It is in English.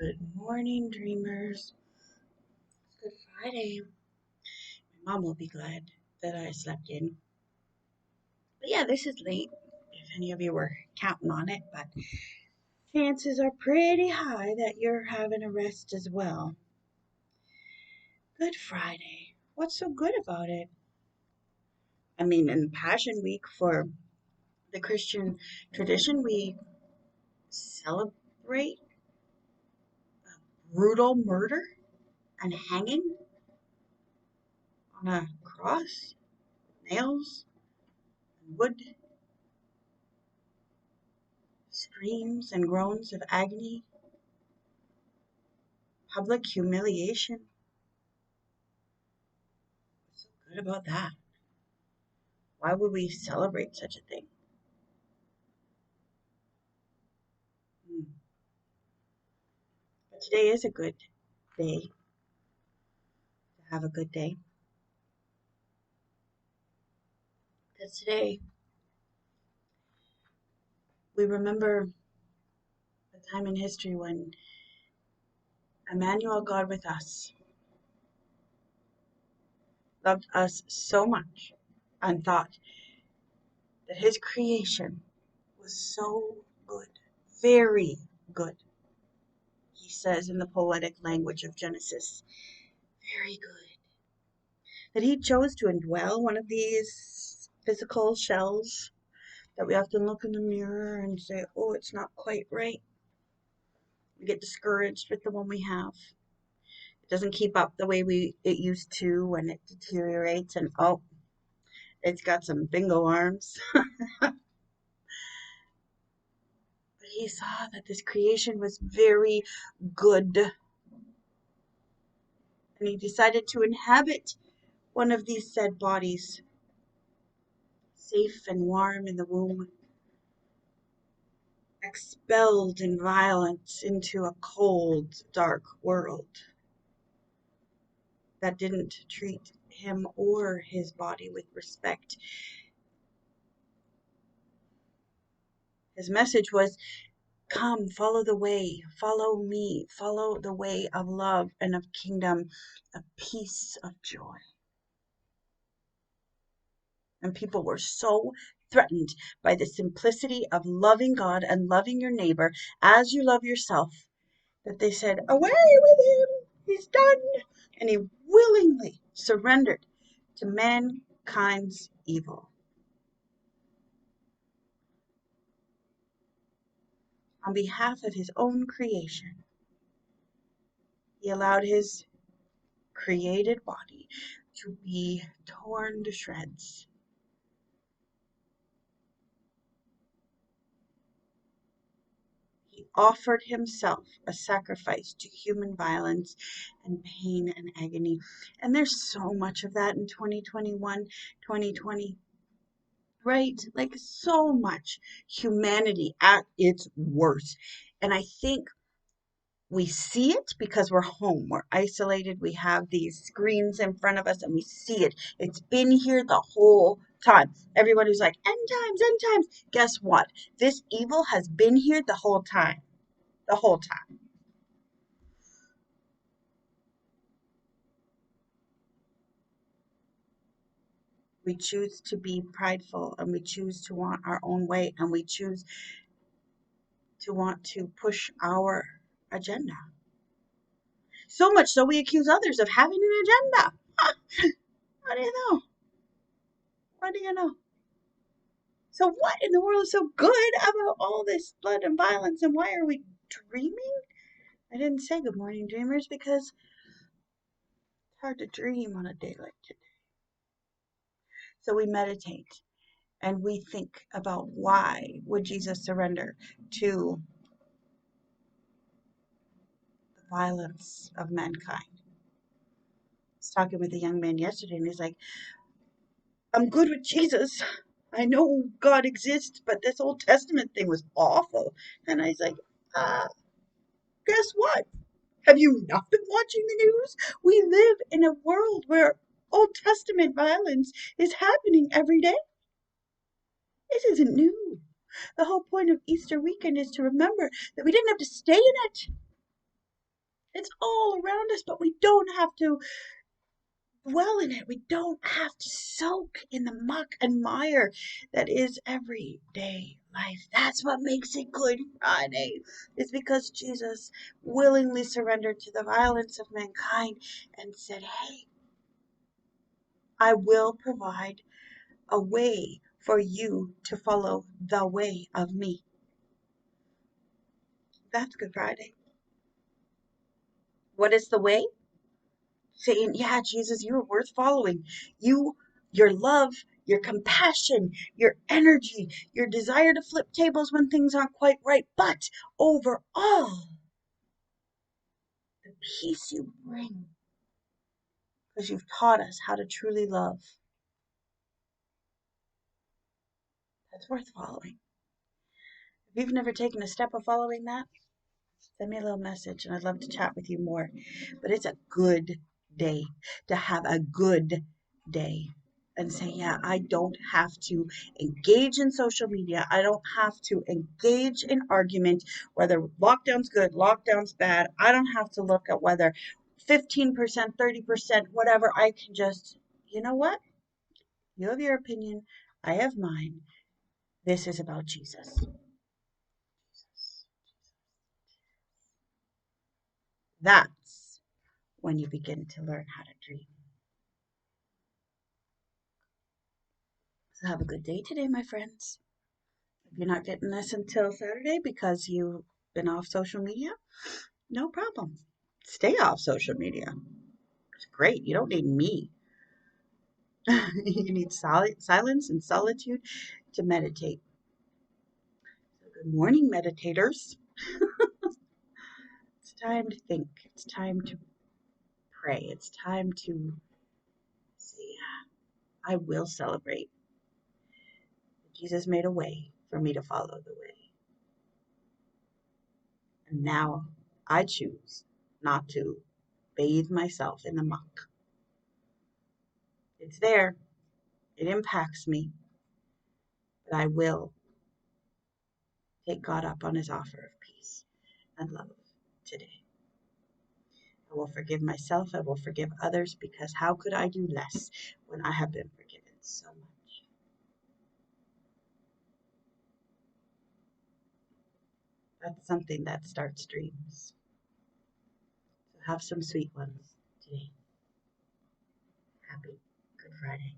Good morning, dreamers. It's Good Friday. My mom will be glad that I slept in. But yeah, this is late, if any of you were counting on it, but chances are pretty high that you're having a rest as well. Good Friday. What's so good about it? I mean, in Passion Week for the Christian tradition, we celebrate brutal murder and hanging on a cross, nails, and wood, screams and groans of agony, public humiliation. What's so good about that? Why would we celebrate such a thing? Hmm. But today is a good day to have a good day. Because today we remember a time in history when Emmanuel, God with us, loved us so much and thought that his creation was so good, very good. He says in the poetic language of Genesis, very good. That he chose to indwell one of these physical shells that we often look in the mirror and say, oh, it's not quite right. We get discouraged with the one we have. It doesn't keep up the way it used to when it deteriorates and oh, it's got some bingo arms. But he saw that this creation was very good. And he decided to inhabit one of these said bodies, safe and warm in the womb, expelled in violence into a cold, dark world that didn't treat him or his body with respect. His message was, come, follow the way, follow me, follow the way of love and of kingdom, of peace, of joy. And people were so threatened by the simplicity of loving God and loving your neighbor as you love yourself that they said, away with him, he's done. And he willingly surrendered to mankind's evil. On behalf of his own creation, he allowed his created body to be torn to shreds. He offered himself a sacrifice to human violence and pain and agony. And there's so much of that in 2021, 2020, right? Like so much humanity at its worst. And I think we see it because we're home, we're isolated, we have these screens in front of us and we see it. It's been here the whole time. Everybody who's like, end times, end times. Guess what? This evil has been here the whole time. The whole time. We choose to be prideful and we choose to want our own way and we choose to want to push our agenda. So much so we accuse others of having an agenda. What do you know? What do you know? So what in the world is so good about all this blood and violence and why are we dreaming? I didn't say good morning dreamers because it's hard to dream on a day like today. So we meditate and we think about why would Jesus surrender to the violence of mankind. I was talking with a young man yesterday and he's like, I'm good with Jesus. I know God exists, but this Old Testament thing was awful. And I was like, guess what? Have you not been watching the news? We live in a world where Old Testament violence is happening every day. This isn't new. The whole point of Easter weekend is to remember that we didn't have to stay in it. It's all around us, but we don't have to dwell in it. We don't have to soak in the muck and mire that is everyday life. That's what makes it Good Friday. It's because Jesus willingly surrendered to the violence of mankind and said, hey, I will provide a way for you to follow the way of me. That's Good Friday. What is the way? Saying, yeah, Jesus, you are worth following. Your love, your compassion, your energy, your desire to flip tables when things aren't quite right, but overall, the peace you bring because you've taught us how to truly love. That's worth following. If you've never taken a step of following that, send me a little message and I'd love to chat with you more. But it's a good day to have a good day and say, yeah, I don't have to engage in social media. I don't have to engage in argument, whether lockdown's good, lockdown's bad. I don't have to look at whether 15%, 30%, whatever. I can just, you know what? You have your opinion. I have mine. This is about Jesus. That's when you begin to learn how to dream. So have a good day today, my friends. If you're not getting this until Saturday because you've been off social media, no problem. Stay off social media. It's great. You don't need me. You need silence and solitude to meditate. So good morning, meditators. It's time to think. It's time to pray. It's time to say, yeah, I will celebrate. Jesus made a way for me to follow the way. And now I choose not to bathe myself in the muck. It's there. It impacts me. But I will take God up on his offer of peace and love today. I will forgive myself. I will forgive others because how could I do less when I have been forgiven so much? That's something that starts dreams. So have some sweet ones today. Happy Good Friday.